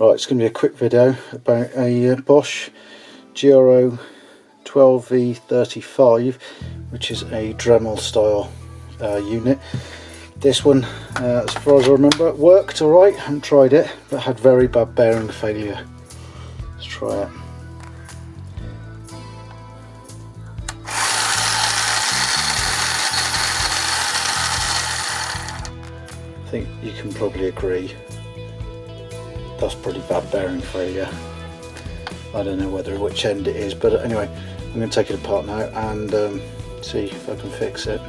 Right, it's going to be a quick video about a Bosch GRO 12v-35, which is a Dremel style unit. This one, as far as I remember, worked alright. I haven't tried it, but had very bad bearing failure. Let's try it. I think you can probably agree that's pretty bad bearing failure. I don't know which end it is, but anyway, I'm going to take it apart now and see if I can fix it.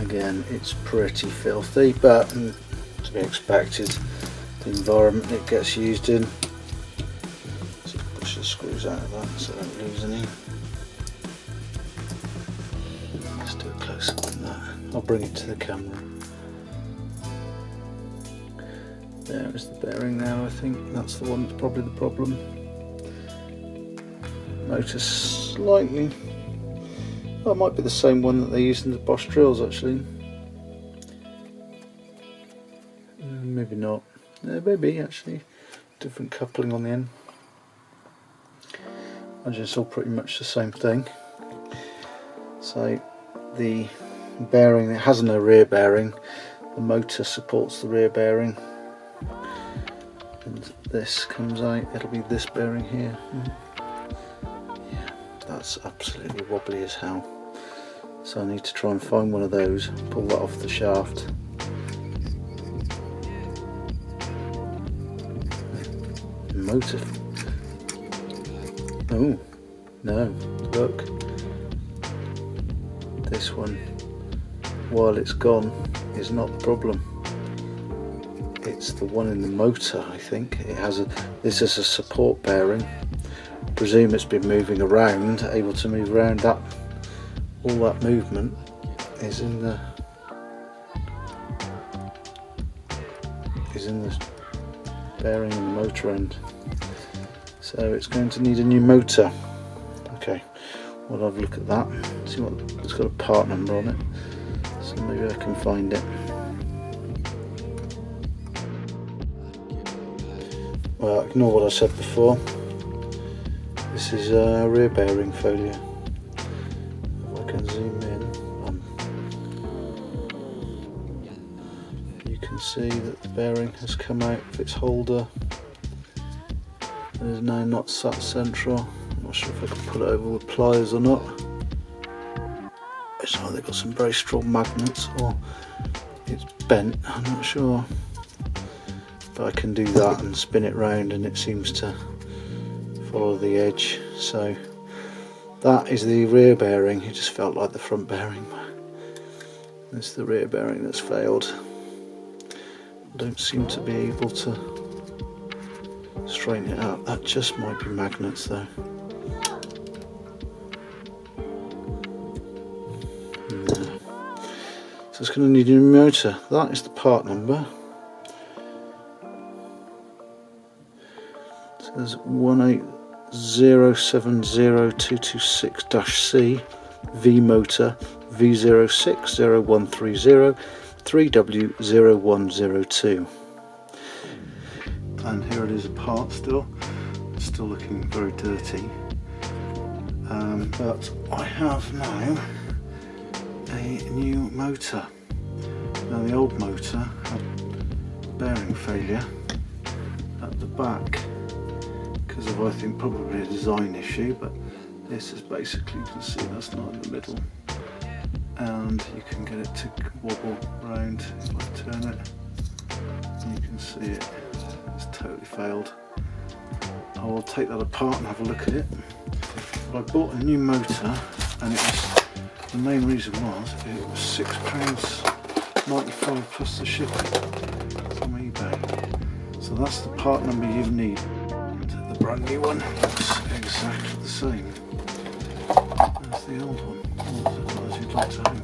Again, it's pretty filthy, but to be expected, the environment it gets used in. So push the screws out of that so I don't lose any. Let's do a close up on that. I'll bring it to the camera. There is the bearing now. I think that's the one that's probably the problem. Motor slightly. Well, it might be the same one that they use in the Bosch drills actually. Maybe not. Maybe actually. Different coupling on the end. I imagine it's all pretty much the same thing. So the bearing, it has no rear bearing. The motor supports the rear bearing. And this comes out, it'll be this bearing here. Yeah, that's absolutely wobbly as hell. So I need to try and find one of those, pull that off the shaft. Motor. Oh, no, look. This one, while it's gone, is not the problem. It's the one in the motor, I think. It has this is a support bearing. I presume it's been moving around, able to move around that. All that movement is in the bearing in the motor end. So it's going to need a new motor. Okay, we'll have a look at that. See what it's got a part number on it. So maybe I can find it. Well, ignore what I said before. This is a rear bearing failure. Can zoom in, you can see that the bearing has come out of its holder and is now not sat central. I'm not sure if I can pull it over with pliers or not. It's either got some very strong magnets or it's bent, I'm not sure, but I can do that and spin it round and it seems to follow the edge. So that is the rear bearing. It just felt like the front bearing. It's the rear bearing that's failed. I don't seem to be able to straighten it up. That just might be magnets though. No. So it's going to need a new motor. That is the part number. So there's 18070-226-C V motor V060130 3W0102, and here it is apart still. It's still looking very dirty, but I have now a new motor. Now the old motor had bearing failure at the back because of, I think, probably a design issue, but this is basically, you can see that's not in the middle, and you can get it to wobble around if I turn it, and you can see it's totally failed. I will take that apart and have a look at it. But I bought a new motor, and it was, the main reason was it was £6.95 plus the shipping from eBay. So that's the part number you need. And the brand new one looks exactly the same as the old one, as you'd like to have.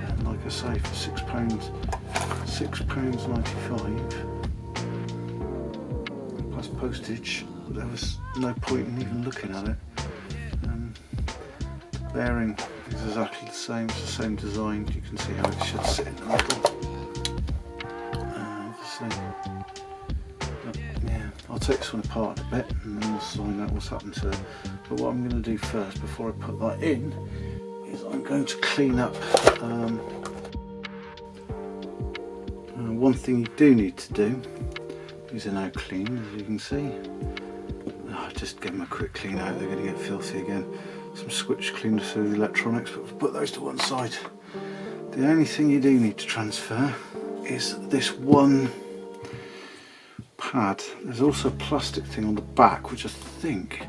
And like I say, for £6.95 plus postage, there was no point in even looking at it. The bearing is exactly the same, it's the same design. You can see how it should sit in the middle. Obviously. But yeah, I'll take this one apart a bit and then we'll find out what's happened to it. But what I'm going to do first, before I put that in, is I'm going to clean up. One thing you do need to do, these are now clean, as you can see. Just give them a quick clean out, they're going to get filthy again. Some switch cleaners through the electronics, but we'll put those to one side. The only thing you do need to transfer is this one pad. There's also a plastic thing on the back, which I think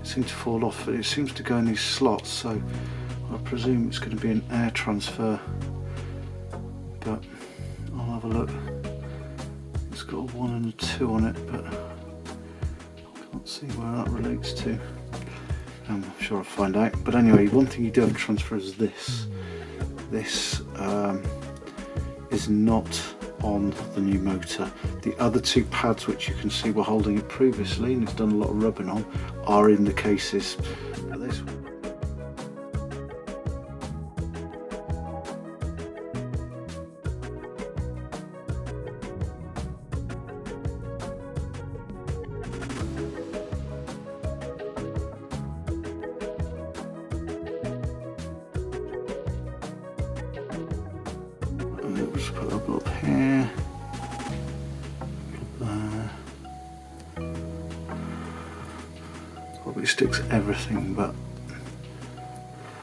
seems to fall off, but it seems to go in these slots, so I presume it's going to be an air transfer. But I'll have a look. It's got a 1 and a 2 on it, but can't see where that relates to. I'm sure I'll find out. But anyway, one thing you do have to transfer is this. This is not on the new motor. The other two pads, which you can see were holding it previously, and it's done a lot of rubbing on, are in the cases. Now this one. Just put up here, there. Probably sticks everything, but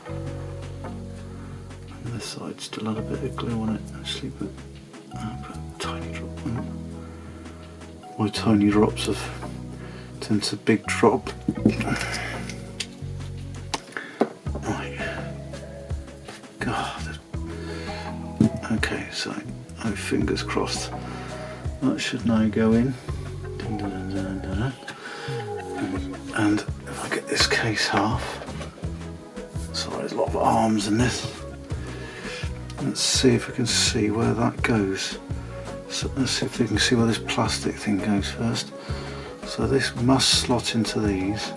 on this side still had a bit of glue on it actually, but I put a tiny drop on it. My tiny drops have turned to a big drop. Right. God. Okay, so fingers crossed that should now go in. And if I get this case half, sorry, there's a lot of arms in this. Let's see if we can see where that goes. So let's see if we can see where this plastic thing goes first. So this must slot into these.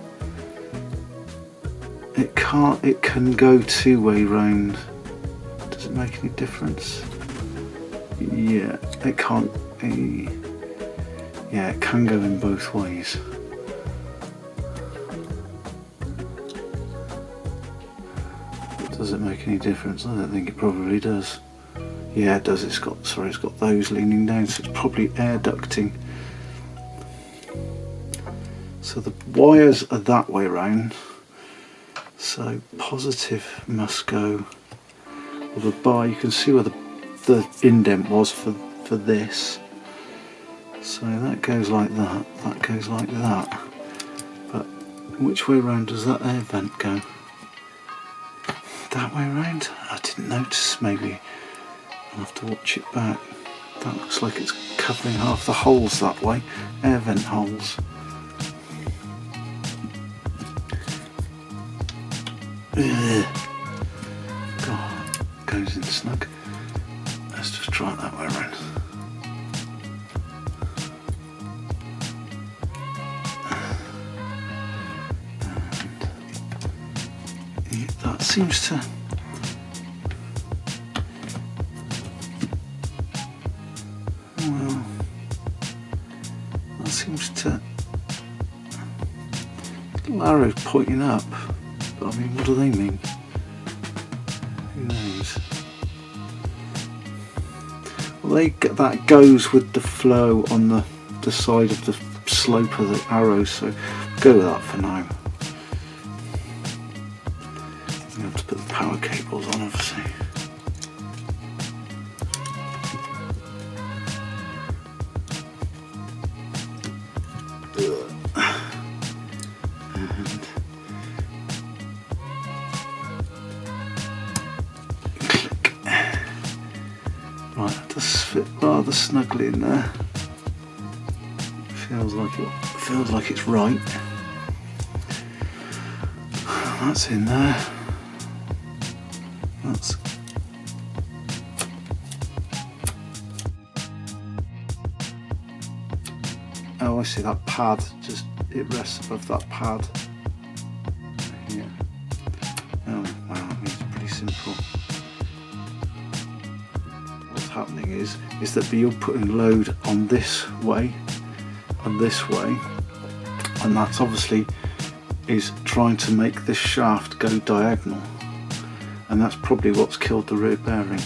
It can't. It can go two-way round. Does it make any difference? Yeah, it can't. Yeah, it can go in both ways. But does it make any difference? I don't think it probably does. Yeah, it does. It's got those leaning down, so it's probably air ducting. So the wires are that way round. So positive must go. Well, the bar, you can see where the indent was for this. So that goes like that. That goes like that. But which way round does that air vent go? That way round? I didn't notice. Maybe I'll have to watch it back. That looks like it's covering half the holes that way. Air vent holes. Ugh. God, goes in snug. Let's just try it that way around. And that seems to. Well, that seems to. Little arrows pointing up. But I mean, what do they mean? Who knows? Well, that goes with the flow on the side of the slope of the arrows, so go with that for now. I'm going to have to put the power cables on, obviously. Right, it does fit rather snugly in there. Feels like it's right. That's in there. That's oh, I see that pad. Just it rests above that pad. Here. Oh wow, it's pretty simple. What's happening is that you're putting load on this way and this way, and that's obviously is trying to make this shaft go diagonal, and that's probably what's killed the rear bearing.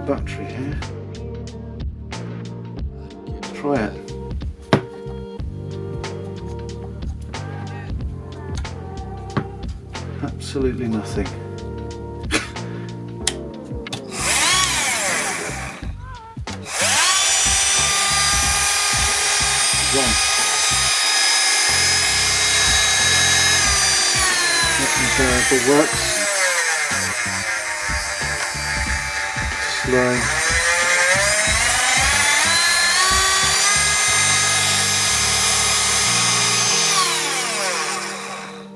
Battery here. Let's try it. Absolutely nothing. Gone. Nothing variable works. Slow.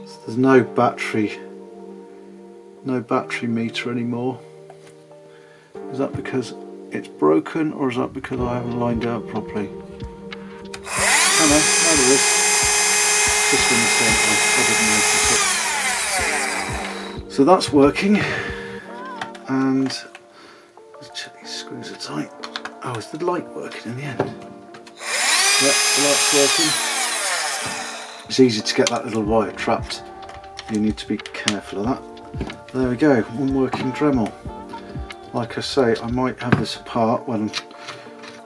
So there's no battery meter anymore. Is that because it's broken, or is that because I haven't lined it up properly? Oh no, there is. This one's I didn't notice it. So that's working, and let's check these screws are tight. Oh, is the light working in the end? Yep, the light's working. It's easy to get that little wire trapped. You need to be careful of that. There we go, one working Dremel. Like I say, I might have this apart when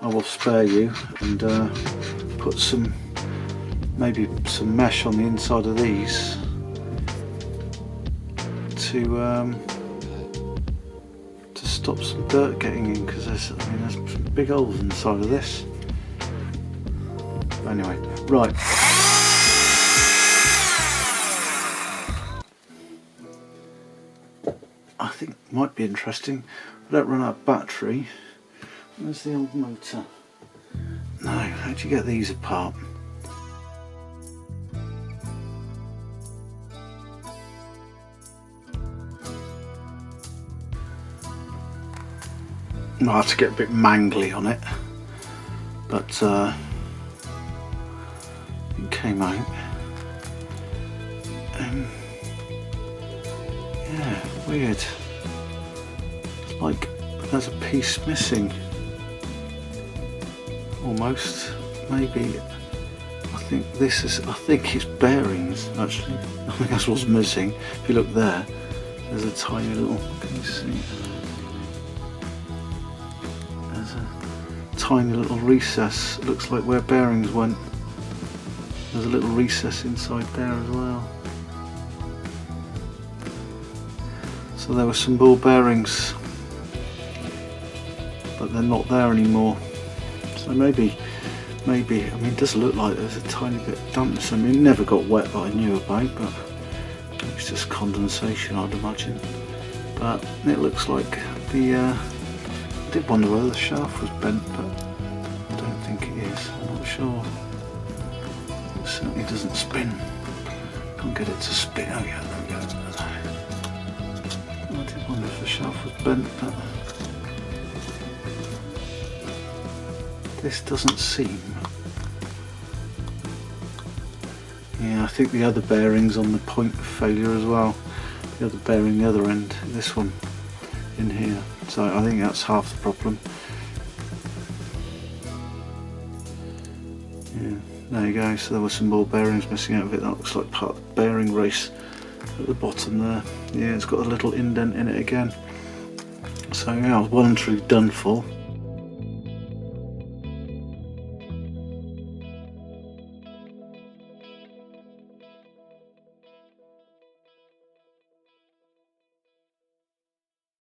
I will spare you, and put maybe some mesh on the inside of these to stop some dirt getting in, because there's some big holes inside of this. Anyway, right. I think it might be interesting. I don't run out of battery. Where's the old motor? No, how do you get these apart? I'll have to get a bit mangly on it, but it came out. Yeah, weird. It's like there's a piece missing. Almost. Maybe think it's bearings actually. I think that's what's missing. If you look there, there's a tiny little, can you see? There's a tiny little recess, looks like where bearings went. There's a little recess inside there as well. So there were some ball bearings, but they're not there anymore. So maybe, I mean, it does look like there's a tiny bit of dampness. I mean, it never got wet that I knew about, but it's just condensation, I'd imagine. But it looks like I did wonder whether the shaft was bent, but I don't think it is. I'm not sure. It certainly doesn't spin. Can't get it to spin. Oh yeah, there we go. I did wonder if the shaft was bent, but this doesn't seem. Yeah, I think the other bearing's on the point of failure as well. The other bearing, the other end, this one in here. So I think that's half the problem. Yeah, there you go. So there were some more bearings missing out of it. That looks like part of the bearing race at the bottom there. Yeah, it's got a little indent in it again. So yeah, I was well and truly done for.